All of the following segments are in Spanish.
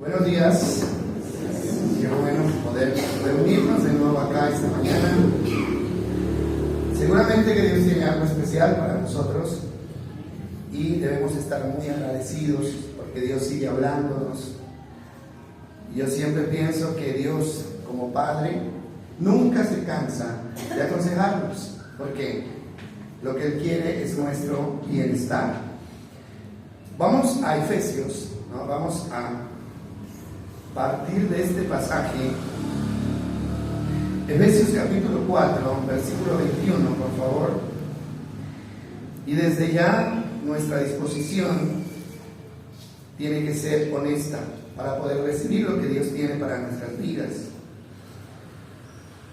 Buenos días, qué bueno poder reunirnos de nuevo acá esta mañana. Seguramente que Dios tiene algo especial para nosotros y debemos estar muy agradecidos porque Dios sigue hablándonos. Yo siempre pienso que Dios, como Padre, nunca se cansa de aconsejarnos, porque lo que Él quiere es nuestro bienestar. Vamos a Efesios, ¿no? Vamos a partir de este pasaje, Efesios capítulo 4, versículo 21, por favor. Y desde ya nuestra disposición tiene que ser honesta para poder recibir lo que Dios tiene para nuestras vidas.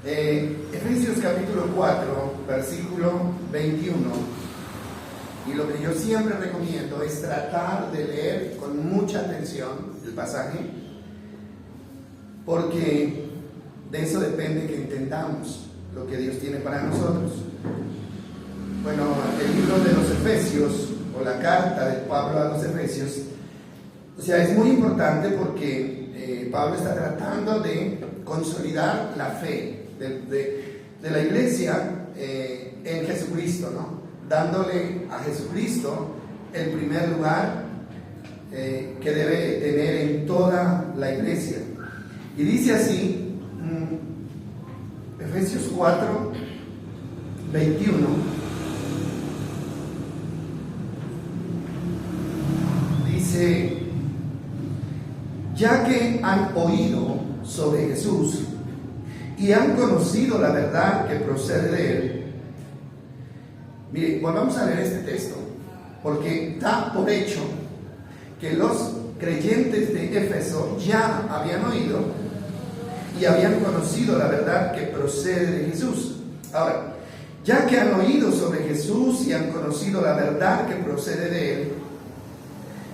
Efesios capítulo 4, versículo 21. Y lo que yo siempre recomiendo es tratar de leer con mucha atención el pasaje, porque de eso depende que entendamos lo que Dios tiene para nosotros. Bueno, el libro de los Efesios, o la carta de Pablo a los Efesios, o sea, es muy importante porque Pablo está tratando de consolidar la fe de la iglesia en Jesucristo, ¿no? Dándole a Jesucristo el primer lugar que debe tener en toda la iglesia. Y dice así, Efesios 4, 21, dice: ya que han oído sobre Jesús y han conocido la verdad que procede de Él. Mire, volvamos a leer este texto, porque da por hecho que los creyentes de Éfeso ya habían oído y habían conocido la verdad que procede de Jesús. Ahora, ya que han oído sobre Jesús y han conocido la verdad que procede de Él,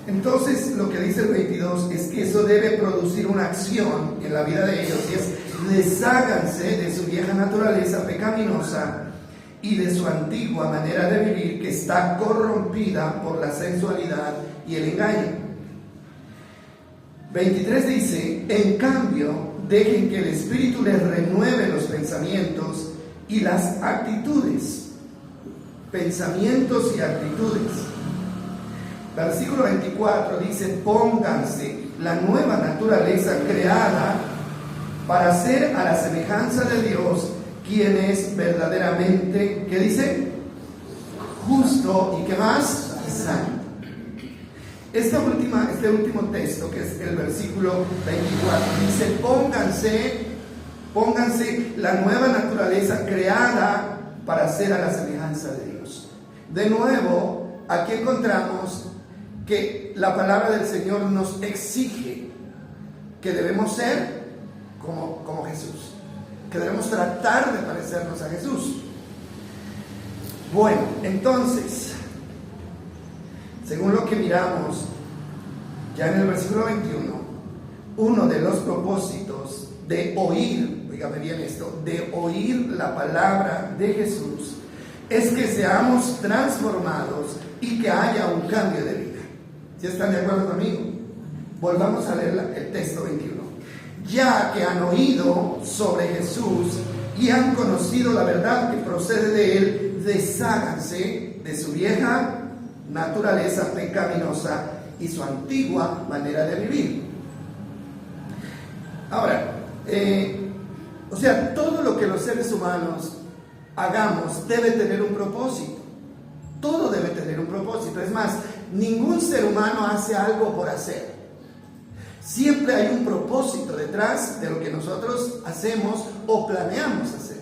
entonces lo que dice el 22 es que eso debe producir una acción en la vida de ellos, y es: desháganse de su vieja naturaleza pecaminosa y de su antigua manera de vivir, que está corrompida por la sensualidad y el engaño. 23 dice: en cambio, dejen que el Espíritu les renueve los pensamientos y las actitudes. Pensamientos y actitudes. Versículo 24 dice: pónganse la nueva naturaleza creada para ser a la semejanza de Dios, quien es verdaderamente, ¿qué dice? Justo, y ¿qué más? Santo. Este último texto, que es el versículo 24, dice: pónganse la nueva naturaleza creada para ser a la semejanza de Dios. De nuevo, aquí encontramos que la palabra del Señor nos exige que debemos ser como Jesús, que debemos tratar de parecernos a Jesús. Bueno, entonces, según lo que miramos ya en el versículo 21, uno de los propósitos de oír, dígame bien esto, de oír la palabra de Jesús, es que seamos transformados y que haya un cambio de vida. ¿Sí están de acuerdo conmigo? Volvamos a leer el texto 21. Ya que han oído sobre Jesús y han conocido la verdad que procede de Él, desháganse de su vieja naturaleza pecaminosa y su antigua manera de vivir. Ahora, o sea, todo lo que los seres humanos hagamos debe tener un propósito. Todo debe tener un propósito. Es más, ningún ser humano hace algo por hacer. Siempre hay un propósito detrás de lo que nosotros hacemos o planeamos hacer.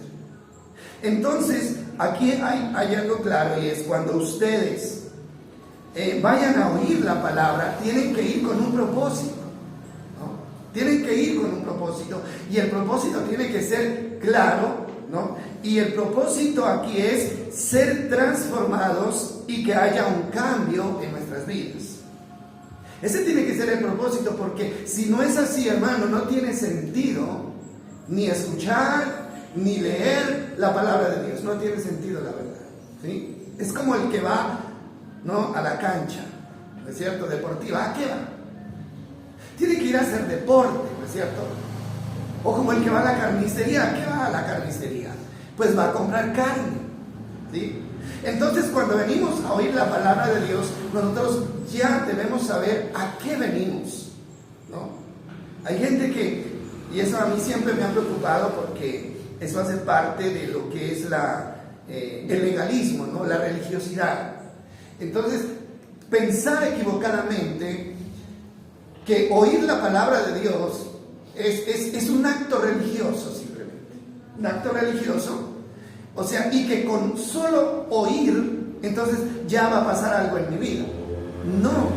Entonces, aquí hay algo claro, y es: cuando ustedes vayan a oír la palabra, tienen que ir con un propósito, ¿no? Tienen que ir con un propósito, y el propósito tiene que ser claro, ¿no? Y el propósito aquí es ser transformados y que haya un cambio en nuestras vidas. Ese tiene que ser el propósito, porque si no es así, hermano, no tiene sentido ni escuchar ni leer la palabra de Dios. No tiene sentido, la verdad, ¿sí? Es como el que va, ¿no?, a la cancha, ¿no es cierto?, deportiva. ¿A qué va? Tiene que ir a hacer deporte, ¿no es cierto? O como el que va a la carnicería. ¿Qué va a la carnicería? Pues va a comprar carne, ¿sí? Entonces, cuando venimos a oír la palabra de Dios, nosotros ya debemos saber a qué venimos, ¿no? Hay gente que, y eso a mí siempre me ha preocupado porque eso hace parte de lo que es el legalismo, ¿no? La religiosidad. Entonces, pensar equivocadamente que oír la palabra de Dios es un acto religioso simplemente, un acto religioso, o sea, y que con solo oír, entonces ya va a pasar algo en mi vida. No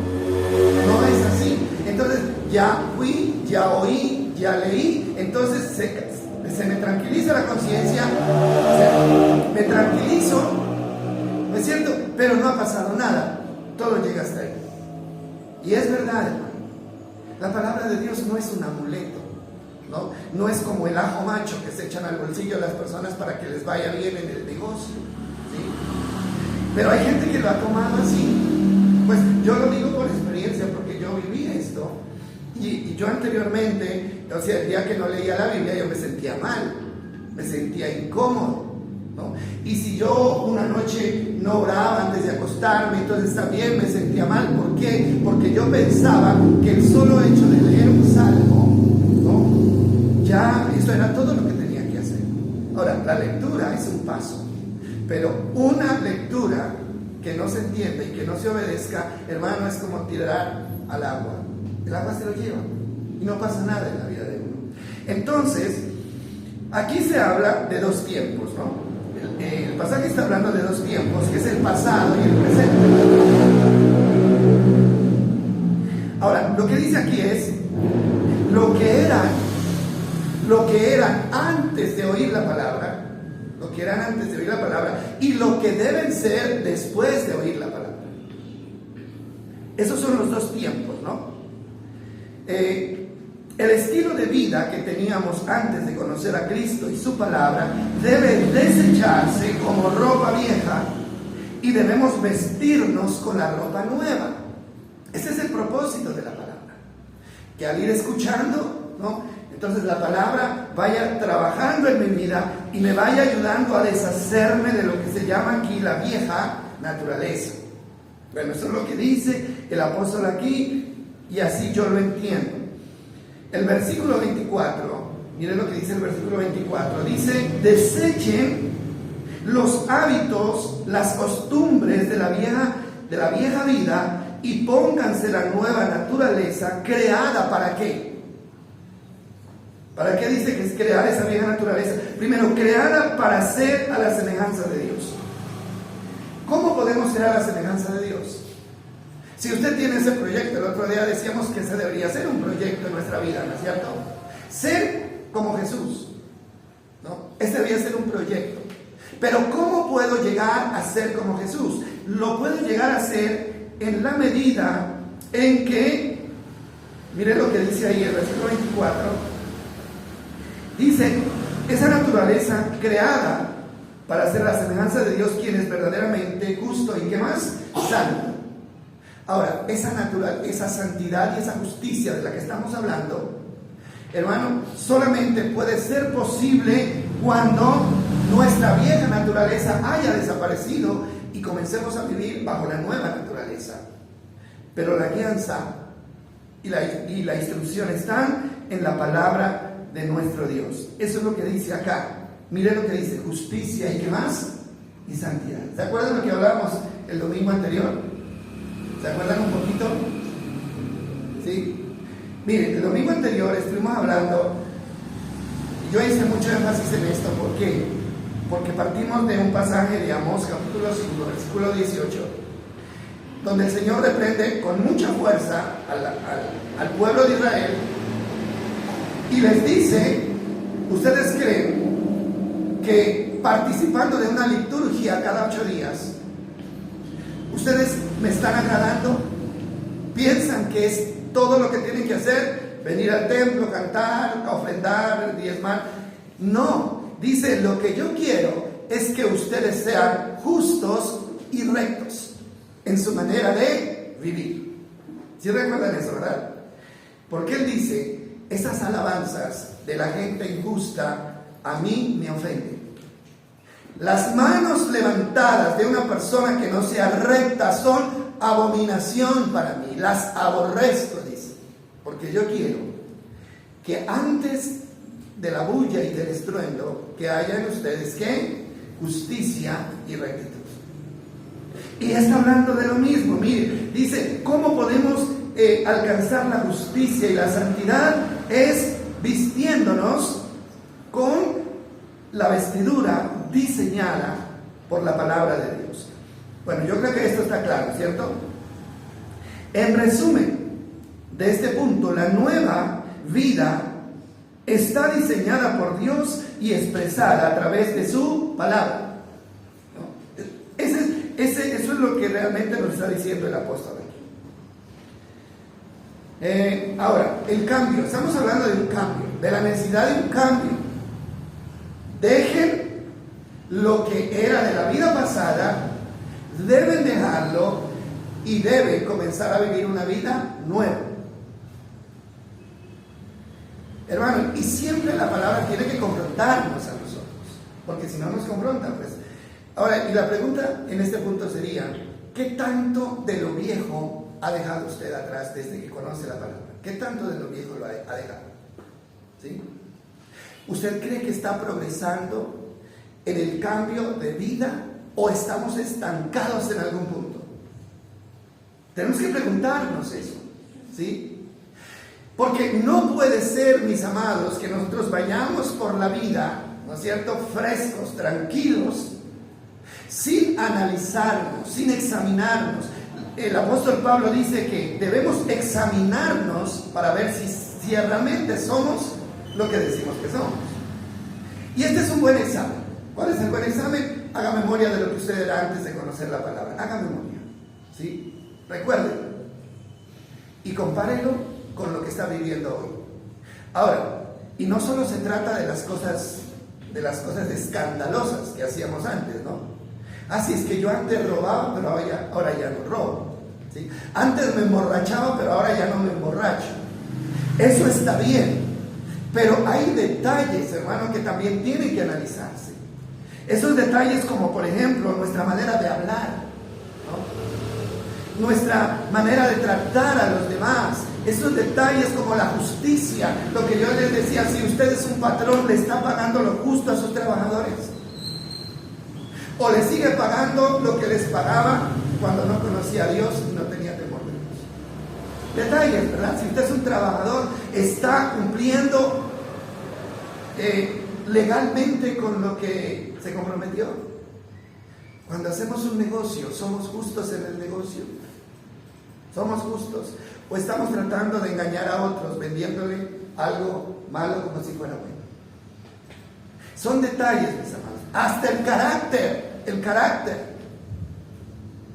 es así. Entonces ya fui, ya oí, ya leí, entonces se me tranquiliza la conciencia, me tranquilizo, ¿no es cierto? Pero no ha pasado nada, todo llega hasta ahí. Y es verdad, hermano, la palabra de Dios no es un amuleto, ¿no? No es como el ajo macho que se echan al bolsillo a las personas para que les vaya bien en el negocio, ¿sí? Pero hay gente que lo ha tomado así. Pues yo lo digo por experiencia, porque yo viví esto. Y yo anteriormente, o sea, el día que no leía la Biblia, yo me sentía mal, me sentía incómodo, ¿no? Y si yo una noche no oraba antes de acostarme, entonces también me sentía mal. ¿Por qué? Porque yo pensaba que el solo hecho de leer un salmo, ¿no? Ya eso era todo lo que tenía que hacer. Ahora, la lectura es un paso, pero una lectura que no se entienda y que no se obedezca, hermano, es como tirar al agua. El agua se lo lleva y no pasa nada en la vida de uno. Entonces, aquí se habla de dos tiempos, ¿no? El pasaje está hablando de dos tiempos, que es el pasado y el presente. Ahora, lo que dice aquí es lo que eran antes de oír la palabra, lo que eran antes de oír la palabra y lo que deben ser después de oír la palabra. Esos son los dos tiempos, ¿no? El estilo de vida que teníamos antes de conocer a Cristo y su palabra debe desecharse como ropa vieja y debemos vestirnos con la ropa nueva. Ese es el propósito de la palabra, que al ir escuchando, ¿no?, entonces la palabra vaya trabajando en mi vida y me vaya ayudando a deshacerme de lo que se llama aquí la vieja naturaleza. Bueno, eso es lo que dice el apóstol aquí y así yo lo entiendo. El versículo 24, miren lo que dice el versículo 24, dice: desechen los hábitos, las costumbres de la vieja vida y pónganse la nueva naturaleza creada ¿para qué? ¿Para qué dice que es crear esa vieja naturaleza? Primero, creada para ser a la semejanza de Dios. ¿Cómo podemos ser a la semejanza de Dios? Si usted tiene ese proyecto, el otro día decíamos que ese debería ser un proyecto en nuestra vida, ¿no es cierto? Ser como Jesús, ¿no? Ese debería ser un proyecto. Pero ¿cómo puedo llegar a ser como Jesús? Lo puedo llegar a ser en la medida en que, mire lo que dice ahí el versículo 24, dice: esa naturaleza creada para ser la semejanza de Dios, quien es verdaderamente justo y ¿qué más? Santo. Ahora, esa santidad y esa justicia de la que estamos hablando, hermano, solamente puede ser posible cuando nuestra vieja naturaleza haya desaparecido y comencemos a vivir bajo la nueva naturaleza. Pero la guianza y la instrucción están en la palabra de nuestro Dios. Eso es lo que dice acá. Mire lo que dice: justicia y ¿qué más? Y santidad. ¿Se acuerdan lo que hablábamos el domingo anterior? ¿Se acuerdan un poquito? Sí. Miren, el domingo anterior estuvimos hablando, y yo hice mucho énfasis en esto. ¿Por qué? Porque partimos de un pasaje de Amós capítulo 5, versículo 18, donde el Señor reprende con mucha fuerza al pueblo de Israel y les dice: ¿ustedes creen que participando de una liturgia cada 8 días, ustedes me están agradando? ¿Piensan que es todo lo que tienen que hacer? Venir al templo, cantar, ofrendar, diezmar. No, dice: lo que yo quiero es que ustedes sean justos y rectos en su manera de vivir. ¿Sí recuerdan eso, verdad? Porque él dice, esas alabanzas de la gente injusta a mí me ofenden. Las manos levantadas de una persona que no sea recta son abominación para mí. Las aborrezco, dice. Porque yo quiero que antes de la bulla y del estruendo que haya en ustedes, ¿qué? Justicia y rectitud. Y está hablando de lo mismo. Mire, dice, ¿cómo podemos alcanzar la justicia y la santidad? Es vistiéndonos con la vestidura diseñada por la palabra de Dios. Bueno, yo creo que esto está claro, ¿cierto? En resumen de este punto, la nueva vida está diseñada por Dios y expresada a través de su palabra, ¿no? Eso es lo que realmente nos está diciendo el apóstol aquí. Ahora, el cambio. Estamos hablando de un cambio, de la necesidad de un cambio. Dejen lo que era de la vida pasada, deben dejarlo y deben comenzar a vivir una vida nueva. Hermano, y siempre la palabra tiene que confrontarnos a nosotros, porque si no nos confronta, pues. Ahora, y la pregunta en este punto sería, ¿qué tanto de lo viejo ha dejado usted atrás desde que conoce la palabra? ¿Qué tanto de lo viejo lo ha dejado? ¿Sí? ¿Usted cree que está progresando en el cambio de vida o estamos estancados en algún punto? Tenemos que preguntarnos eso, ¿sí? Porque no puede ser, mis amados, que nosotros vayamos por la vida, ¿no es cierto?, frescos, tranquilos, sin analizarnos, sin examinarnos. El apóstol Pablo dice que debemos examinarnos para ver si realmente somos lo que decimos que somos. Y este es un buen examen. ¿Cuál es el buen examen? Haga memoria de lo que usted era antes de conocer la palabra. Haga memoria, ¿sí? Recuérdelo y compárelo con lo que está viviendo hoy. Ahora, y no solo se trata de las cosas escandalosas que hacíamos antes, ¿no? Así es que yo antes robaba, pero ahora ya no robo, ¿sí? Antes me emborrachaba, pero ahora ya no me emborracho. Eso está bien, pero hay detalles, hermano, que también tienen que analizarse. Esos detalles, como por ejemplo nuestra manera de hablar, ¿no? Nuestra manera de tratar a los demás. Esos detalles como la justicia, lo que yo les decía, si usted es un patrón, le está pagando lo justo a sus trabajadores, o le sigue pagando lo que les pagaba cuando no conocía a Dios y no tenía temor de Dios. Detalles, ¿verdad? Si usted es un trabajador, está cumpliendo legalmente con lo que se comprometió. Cuando hacemos un negocio, ¿somos justos en el negocio? ¿Somos justos? ¿O estamos tratando de engañar a otros vendiéndole algo malo como si fuera bueno? Son detalles, mis amados. Hasta el carácter,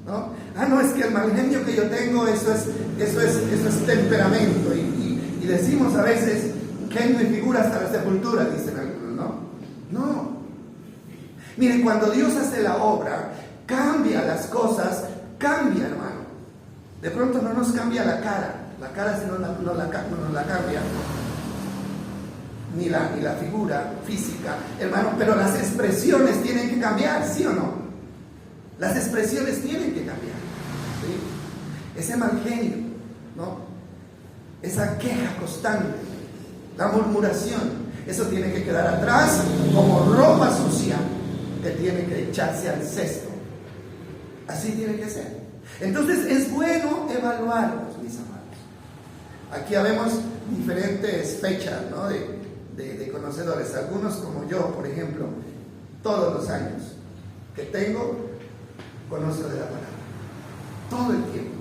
¿no? No, es que el mal genio que yo tengo, eso es temperamento. Y decimos a veces, genio y figura hasta la sepultura, dicen algunos, ¿no? No. Mire, cuando Dios hace la obra, cambia las cosas, cambia, hermano. De pronto no nos cambia la cara si no la cambia, ni la figura física, hermano, pero las expresiones tienen que cambiar, ¿sí o no? Las expresiones tienen que cambiar, ¿sí? Ese mal genio, ¿no? Esa queja constante, la murmuración, eso tiene que quedar atrás como ropa sucia que tiene que echarse al cesto. Así tiene que ser. Entonces es bueno evaluarnos, mis amados. Aquí habemos diferentes fechas, ¿no?, de conocedores. Algunos como yo, por ejemplo, todos los años que tengo, conozco de la palabra. Todo el tiempo.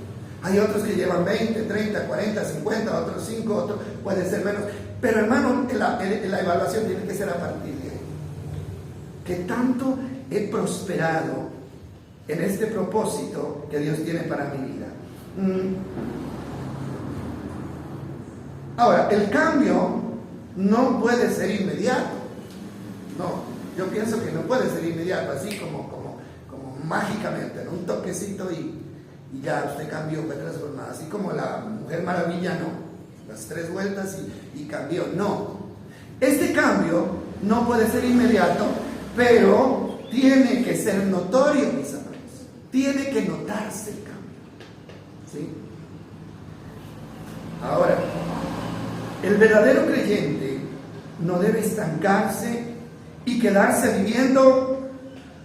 Hay otros que llevan 20, 30, 40, 50, otros 5, otros puede ser menos. Pero hermano, la evaluación tiene que ser a partir de ahí. ¿Qué tanto he prosperado en este propósito que Dios tiene para mi vida? Ahora, el cambio no puede ser inmediato. No, yo pienso que no puede ser inmediato, así como mágicamente, ¿no? Un toquecito y ya usted cambió, fue transformado. Así como la Mujer Maravilla, no. las 3 vueltas y cambió. No, este cambio no puede ser inmediato, pero tiene que ser notorio, mis amados. Tiene que notarse el cambio, ¿sí? Ahora, el verdadero creyente no debe estancarse y quedarse viviendo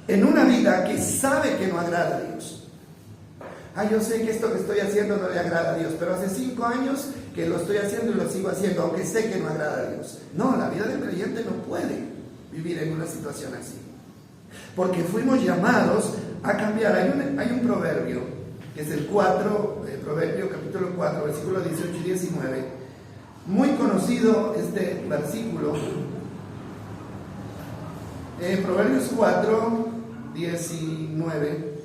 en una vida que sabe que no agrada a Dios. Yo sé que esto que estoy haciendo no le agrada a Dios, pero hace 5 años que lo estoy haciendo y lo sigo haciendo, aunque sé que no agrada a Dios. No, la vida del creyente no puede vivir en una situación así, porque fuimos llamados a cambiar. Hay un proverbio, que es el Proverbio capítulo 4, versículos 18 y 19, muy conocido este versículo. Proverbios 4, 19.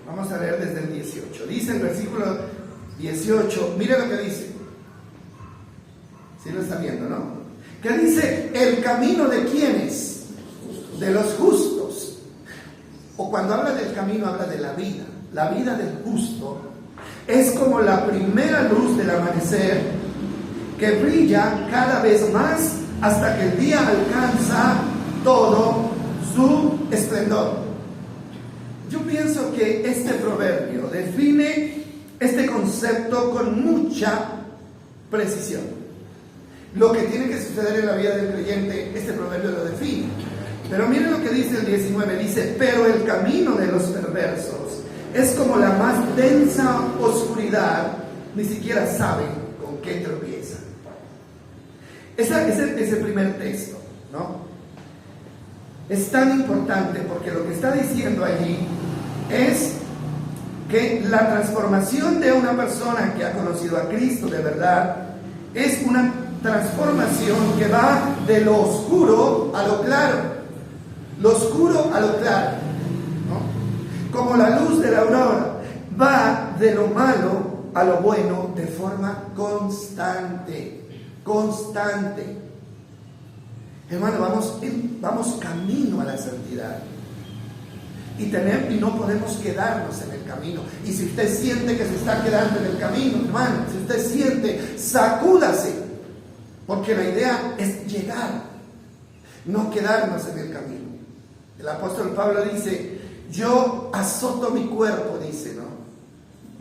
Vamos a leer desde el 18. Dice el versículo 18, mire lo que dice. ¿Sí lo está viendo, no? Que dice: el camino de ¿quiénes? De los justos. O cuando habla del camino, habla de la vida. La vida del justo es como la primera luz del amanecer, que brilla cada vez más hasta que el día alcanza todo su esplendor. Yo pienso que este proverbio define este concepto con mucha precisión. Lo que tiene que suceder en la vida del creyente, este proverbio lo define. Pero miren lo que dice el 19, dice: pero el camino de los perversos es como la más densa oscuridad, ni siquiera saben con qué tropiezan. Ese es el primer texto, ¿no? Es tan importante porque lo que está diciendo allí es que la transformación de una persona que ha conocido a Cristo de verdad es una transformación que va de lo oscuro a lo claro. Lo oscuro a lo claro, ¿no? Como la luz de la aurora va de lo malo a lo bueno de forma constante. Hermano, vamos camino a la santidad. Y no podemos quedarnos en el camino. Y si usted siente que se está quedando en el camino, hermano, si usted siente, sacúdase. Porque la idea es llegar, no quedarnos en el camino. El apóstol Pablo dice: yo azoto mi cuerpo, dice, ¿no?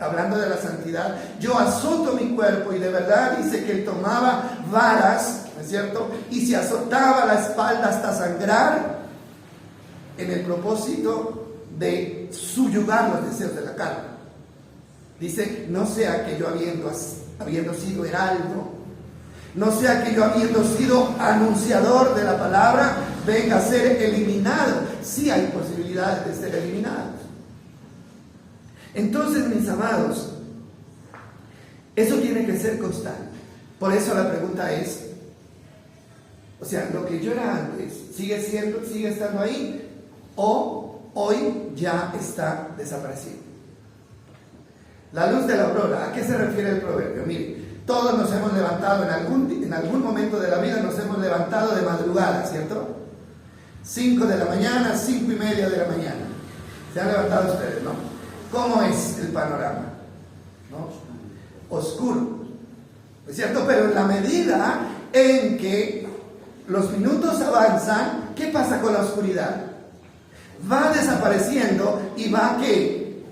Hablando de la santidad, yo azoto mi cuerpo, y de verdad dice que él tomaba varas, ¿no es cierto? Y se azotaba la espalda hasta sangrar, en el propósito de subyugar los deseos de la carne. Dice: no sea que yo habiendo sido heraldo, no sea que yo habiendo sido anunciador de la palabra, venga a ser eliminado. Sí hay posibilidades de ser eliminados. Entonces, mis amados, eso tiene que ser constante. Por eso la pregunta es, o sea, lo que yo era antes, ¿sigue estando ahí? ¿O hoy ya está desapareciendo? La luz de la aurora, ¿a qué se refiere el proverbio? Mire, todos nos hemos levantado en algún momento de la vida, nos hemos levantado de madrugada, ¿cierto? 5 de la mañana, 5:30 de la mañana. Se han levantado ustedes, ¿no? ¿Cómo es el panorama? ¿No? Oscuro, ¿es cierto? Pero en la medida en que los minutos avanzan, ¿qué pasa con la oscuridad? Va desapareciendo y va, ¿qué?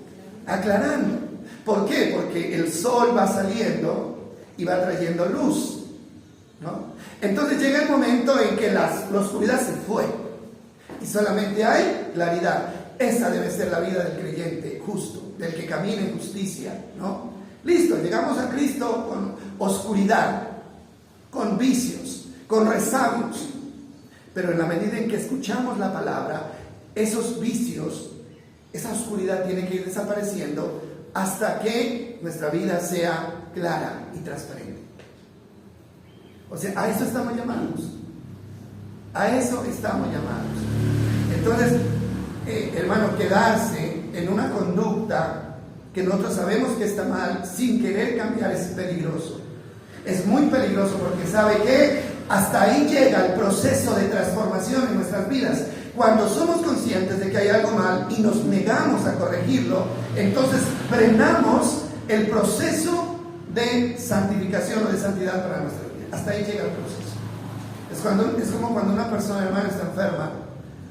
Aclarando. ¿Por qué? Porque el sol va saliendo y va trayendo luz, ¿no? Entonces llega el momento en que la oscuridad se fue y solamente hay claridad. Esa debe ser la vida del creyente justo, del que camina en justicia, ¿no? Listo, llegamos a Cristo con oscuridad, con vicios, con resabios, pero en la medida en que escuchamos la palabra, esos vicios, esa oscuridad tiene que ir desapareciendo hasta que nuestra vida sea clara y transparente. O sea, a eso estamos llamados. A eso estamos llamados. Entonces, hermano, quedarse en una conducta que nosotros sabemos que está mal sin querer cambiar es peligroso. Es muy peligroso porque sabe que hasta ahí llega el proceso de transformación en nuestras vidas, cuando somos conscientes de que hay algo mal y nos negamos a corregirlo, entonces frenamos el proceso de santificación o de santidad para nuestra vida. Hasta ahí llega el proceso. Es como cuando una persona, hermano, está enferma,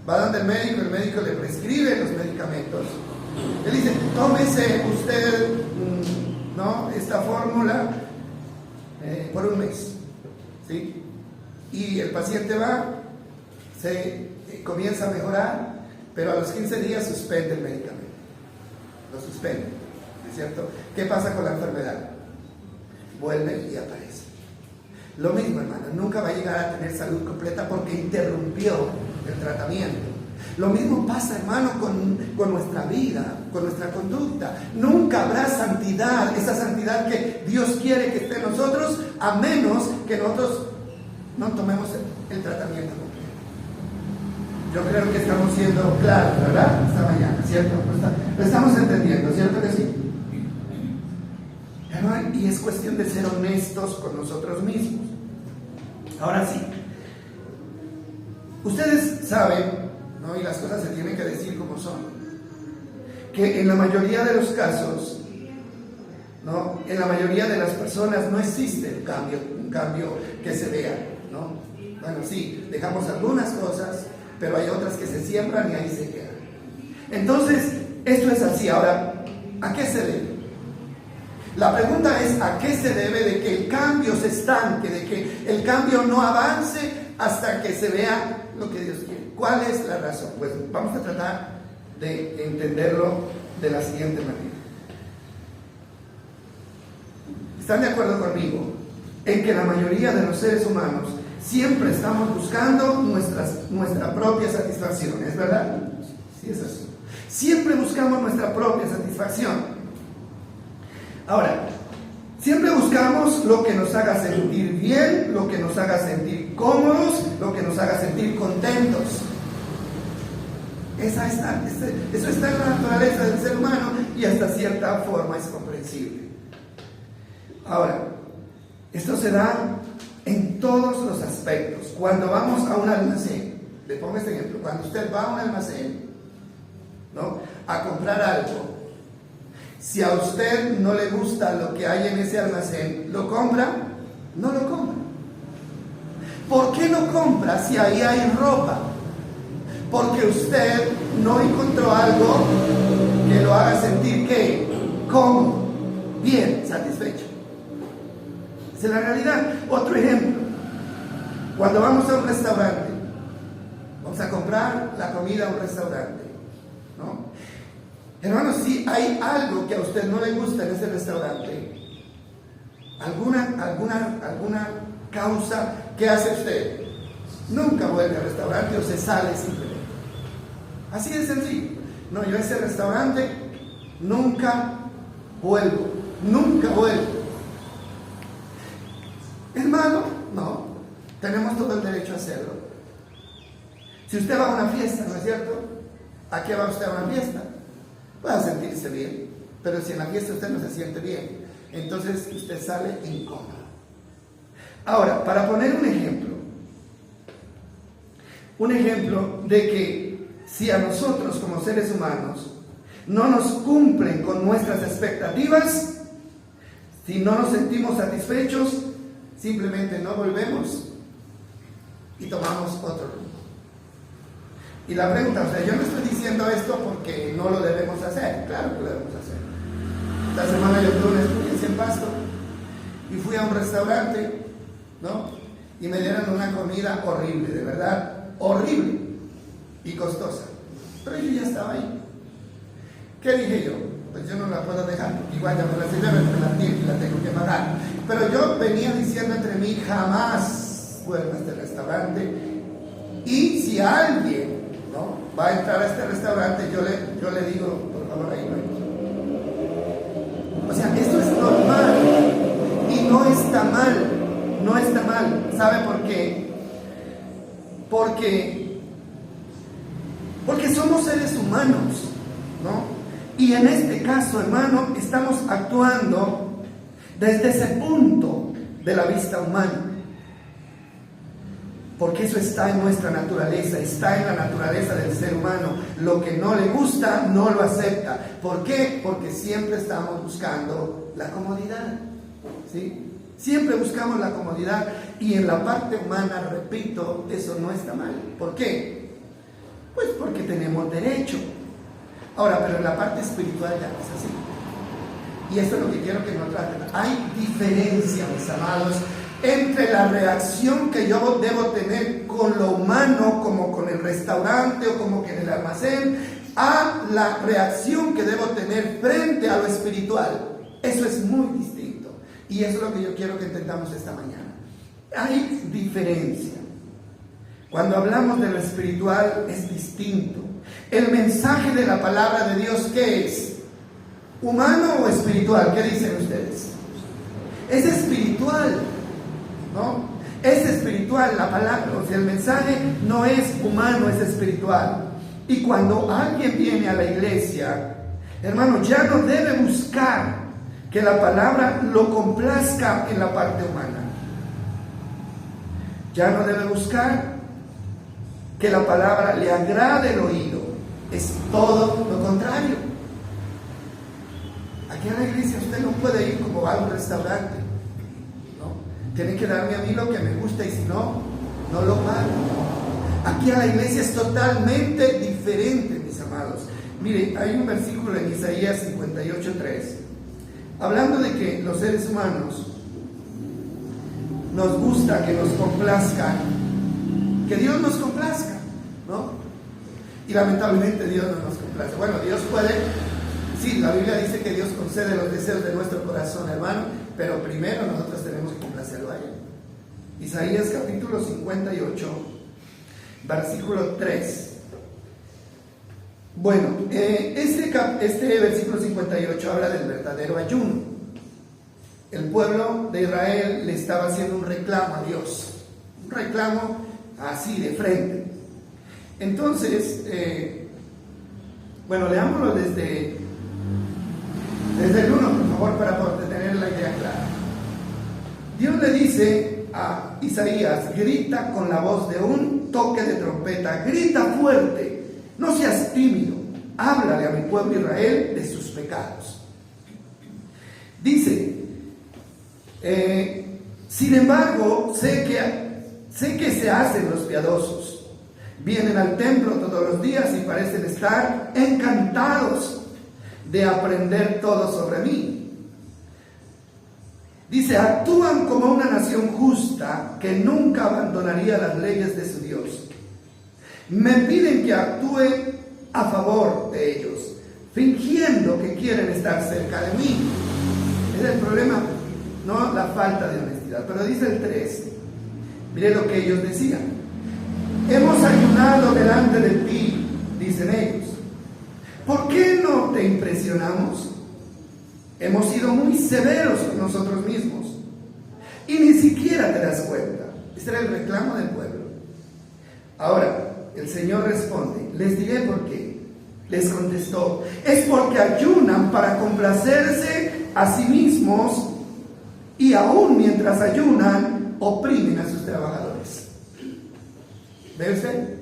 va donde el médico le prescribe los medicamentos. Él dice, tómese usted esta fórmula por un mes, ¿sí? Y el paciente va, se comienza a mejorar, pero a los 15 días suspende el medicamento. Lo suspende, ¿no es cierto? ¿Qué pasa con la enfermedad? Vuelve y aparece. Lo mismo, hermano, nunca va a llegar a tener salud completa porque interrumpió el tratamiento. Lo mismo pasa, hermano, con nuestra vida, con nuestra conducta. Nunca habrá santidad, esa santidad que Dios quiere que esté en nosotros, a menos que nosotros no tomemos el tratamiento completo. Yo creo que estamos siendo claros, ¿verdad? Esta mañana, ¿cierto? Lo estamos entendiendo, ¿cierto que sí? Hermano, y es cuestión de ser honestos con nosotros mismos. Ahora sí, ustedes saben, ¿no? Y las cosas se tienen que decir como son, que en la mayoría de los casos, ¿no? En la mayoría de las personas no existe un cambio que se vea, ¿no? Bueno, sí, dejamos algunas cosas, pero hay otras que se siembran y ahí se quedan. Entonces, esto es así. Ahora, ¿a qué se debe? La pregunta es, ¿a qué se debe de que el cambio se estanque, de que el cambio no avance hasta que se vea lo que Dios quiere? ¿Cuál es la razón? Pues vamos a tratar de entenderlo de la siguiente manera. ¿Están de acuerdo conmigo en que la mayoría de los seres humanos siempre estamos buscando nuestra propia satisfacción? ¿Es verdad? Sí, es así. Siempre buscamos nuestra propia satisfacción. Ahora, siempre buscamos lo que nos haga sentir bien, lo que nos haga sentir cómodos, lo que nos haga sentir contentos. Eso está en la naturaleza del ser humano y hasta cierta forma es comprensible. Ahora, esto se da en todos los aspectos. Cuando vamos a un almacén, le pongo este ejemplo, cuando usted va a un almacén, ¿no?, a comprar algo, si a usted no le gusta lo que hay en ese almacén, ¿lo compra? No lo compra. ¿Por qué no compra si ahí hay ropa? Porque usted no encontró algo que lo haga sentir ¿qué? Cómodo, bien, satisfecho. Esa es la realidad. Otro ejemplo, cuando vamos a un restaurante, vamos a comprar la comida a un restaurante, ¿no? Hermanos, si hay algo que a usted no le gusta en ese restaurante, alguna causa, ¿qué hace usted? Nunca vuelve al restaurante o se sale simplemente. Así de sencillo. No, yo a ese restaurante nunca vuelvo. Hermano, no, tenemos todo el derecho a hacerlo. Si usted va a una fiesta, ¿no es cierto? ¿A qué va usted a una fiesta? Va a sentirse bien, pero si en la fiesta usted no se siente bien, entonces usted sale incómodo. Ahora, para poner un ejemplo de que si a nosotros como seres humanos no nos cumplen con nuestras expectativas, si no nos sentimos satisfechos, simplemente no volvemos y tomamos otro rumbo. Y la pregunta, o sea, yo no estoy diciendo esto porque no lo debemos hacer, claro que lo debemos hacer. Esta semana yo tuve una experiencia en Pasto y fui a un restaurante, ¿no? Y me dieron una comida horrible, de verdad, horrible y costosa. Pero yo ya estaba ahí. ¿Qué dije yo? Pues yo no la puedo dejar, igual ya me la sirven, me la tienen y la tengo que pagar. Pero yo venía diciendo entre mí, jamás vuelvo a este restaurante. Y si alguien, ¿no?, va a entrar a este restaurante, yo le digo, por favor, ahí no hay. O sea, esto es normal y no está mal. ¿Sabe por qué? Porque somos seres humanos, ¿no? Y en este caso, hermano, estamos actuando desde ese punto de la vista humana. porque eso está en nuestra naturaleza, está en la naturaleza del ser humano. Lo que no le gusta, no lo acepta. ¿Por qué? Porque siempre estamos buscando la comodidad, ¿sí? Siempre buscamos la comodidad, y en la parte humana, repito, eso no está mal. ¿Por qué? Pues porque tenemos derecho. Ahora, pero en la parte espiritual ya no es así. Y esto es lo que quiero que no traten. Hay diferencia, mis amados, entre la reacción que yo debo tener con lo humano, como con el restaurante o como que en el almacén, a la reacción que debo tener frente a lo espiritual. Eso es muy distinto. Y eso es lo que yo quiero que entendamos esta mañana. Hay diferencia. Cuando hablamos de lo espiritual es distinto. El mensaje de la palabra de Dios, ¿qué es? ¿Humano o espiritual? ¿Qué dicen ustedes? Es espiritual, ¿no? Es espiritual la palabra. O sea, el mensaje no es humano, es espiritual. Y cuando alguien viene a la iglesia, hermano, ya no debe buscar que la palabra lo complazca en la parte humana. Ya no debe buscar que la palabra le agrade el oído. Es todo lo contrario. Aquí en la iglesia usted no puede ir como a un restaurante, ¿no? Tiene que darme a mí lo que me gusta, y si no, no lo pago. Aquí a la iglesia es totalmente diferente, mis amados. Mire, hay un versículo en Isaías 58:3, hablando de que los seres humanos nos gusta que nos complazcan, que Dios nos complazca, ¿no? Y lamentablemente Dios no nos complace. Bueno, Dios puede, sí, la Biblia dice que Dios concede los deseos de nuestro corazón, hermano, pero primero nosotros tenemos que complacerlo a Él. Isaías capítulo 58, versículo 3. Bueno, este versículo 58 habla del verdadero ayuno. El pueblo de Israel le estaba haciendo un reclamo a Dios, un reclamo así de frente. Entonces, bueno, leámoslo desde el 1, por favor, para tener la idea clara. Dios le dice a Isaías: grita con la voz de un toque de trompeta, grita fuerte, no seas tímido, háblale a mi pueblo Israel de sus pecados. Dice, sin embargo, sé que se hacen los piadosos, vienen al templo todos los días y parecen estar encantados de aprender todo sobre mí. Dice, actúan como una nación justa que nunca abandonaría las leyes de su Dios. Me piden que actúe a favor de ellos, fingiendo que quieren estar cerca de mí. Es el problema, no la falta de honestidad. Pero dice el 3, mire lo que ellos decían: hemos ayunado delante de ti, dicen ellos. ¿Por qué no te impresionamos? Hemos sido muy severos con nosotros mismos y ni siquiera te das cuenta. Este era el reclamo del pueblo. Ahora, el Señor responde: les diré por qué. Les contestó: es porque ayunan para complacerse a sí mismos, y aún mientras ayunan, oprimen a sus trabajadores. ¿Ve usted?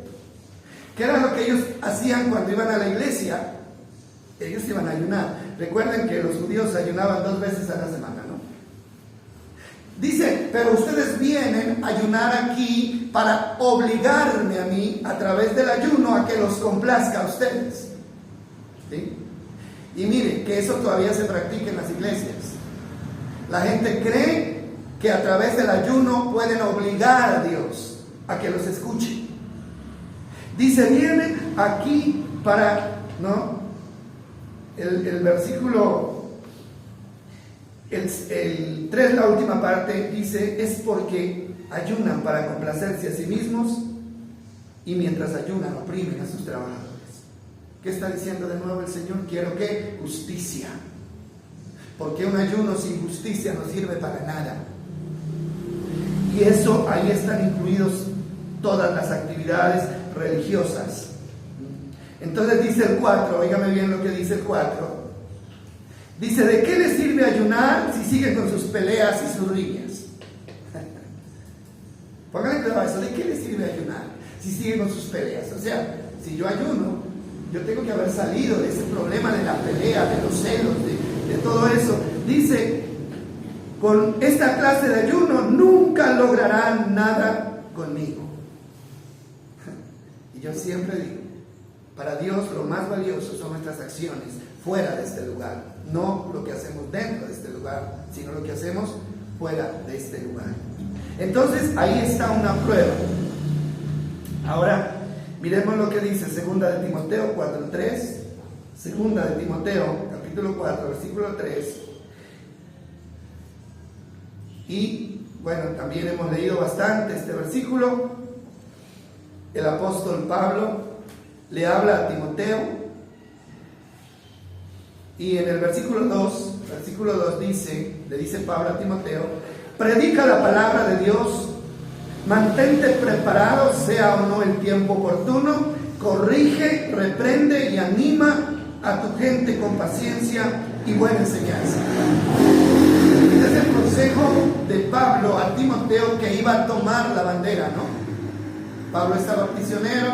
¿Qué era lo que ellos hacían cuando iban a la iglesia? Ellos iban a ayunar. Recuerden que los judíos ayunaban 2 veces a la semana, ¿no? Dice, pero ustedes vienen a ayunar aquí para obligarme a mí, a través del ayuno, a que los complazca a ustedes. ¿Sí? Y mire, que eso todavía se practica en las iglesias. La gente cree que a través del ayuno pueden obligar a Dios a que los escuche. Dice, vienen aquí para, ¿no? El versículo, el 3, la última parte, dice, es porque ayunan para complacerse a sí mismos y mientras ayunan oprimen a sus trabajadores. ¿Qué está diciendo de nuevo el Señor? Quiero que justicia. Porque un ayuno sin justicia no sirve para nada. Y eso, ahí están incluidos todas las actividades religiosas. Entonces dice el 4, óigame bien lo que dice el 4. Dice, ¿de qué les sirve ayunar si siguen con sus peleas y sus riñas? Pónganle tengan cuidado eso. ¿De qué les sirve ayunar si siguen con sus peleas? O sea, si yo ayuno, yo tengo que haber salido de ese problema de la pelea, de los celos, de todo eso. Dice, con esta clase de ayuno nunca lograrán nada conmigo. Y yo siempre digo, para Dios lo más valioso son nuestras acciones fuera de este lugar, no lo que hacemos dentro de este lugar, sino lo que hacemos fuera de este lugar. Entonces ahí está una prueba. Ahora miremos lo que dice 2 de Timoteo 4:3, 2 de Timoteo capítulo 4 versículo 3. Y bueno, también hemos leído bastante este versículo. El apóstol Pablo le habla a Timoteo y en el versículo 2 le dice Pablo a Timoteo: predica la palabra de Dios, mantente preparado, sea o no el tiempo oportuno, corrige, reprende y anima a tu gente con paciencia y buena enseñanza. Este es el consejo de Pablo a Timoteo, que iba a tomar la bandera, ¿no? Pablo estaba prisionero,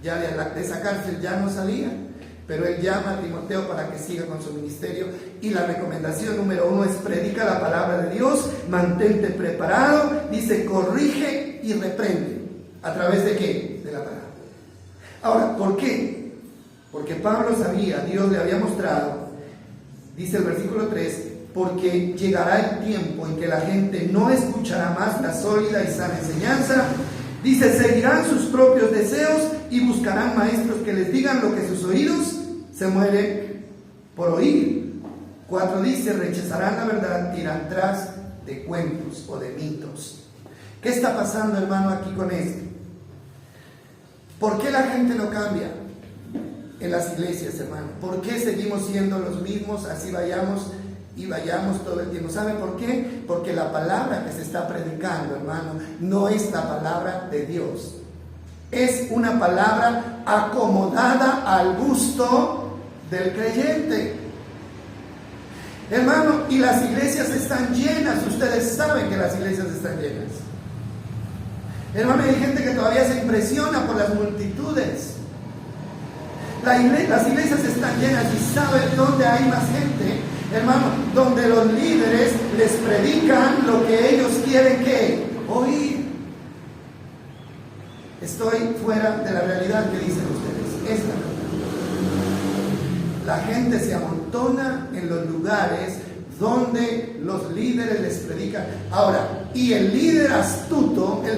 ya de esa cárcel ya no salía, pero él llama a Timoteo para que siga con su ministerio, y la recomendación número 1 es: predica la palabra de Dios, mantente preparado, dice corrige y reprende. ¿A través de qué? De la palabra. Ahora, ¿por qué? Porque Pablo sabía, Dios le había mostrado, dice el versículo 3, porque llegará el tiempo en que la gente no escuchará más la sólida y sana enseñanza. Dice, seguirán sus propios deseos y buscarán maestros que les digan lo que sus oídos se mueren por oír. 4 dice, rechazarán la verdad, irán tras de cuentos o de mitos. ¿Qué está pasando, hermano, aquí con esto? ¿Por qué la gente no cambia en las iglesias, hermano? ¿Por qué seguimos siendo los mismos, así vayamos y vayamos todo el tiempo? ¿Sabe por qué? Porque la palabra que se está predicando, hermano, no es la palabra de Dios. Es una palabra acomodada al gusto del creyente. Hermano, y las iglesias están llenas. Ustedes saben que las iglesias están llenas. Hermano, hay gente que todavía se impresiona por las multitudes. Las iglesias están llenas, y ¿saben dónde hay más gente? Hermano, donde los líderes les predican lo que ellos quieren que oír. Estoy fuera de la realidad que dicen ustedes. Es la verdad. La gente se amontona en los lugares donde los líderes les predican. Ahora, y el líder astuto, el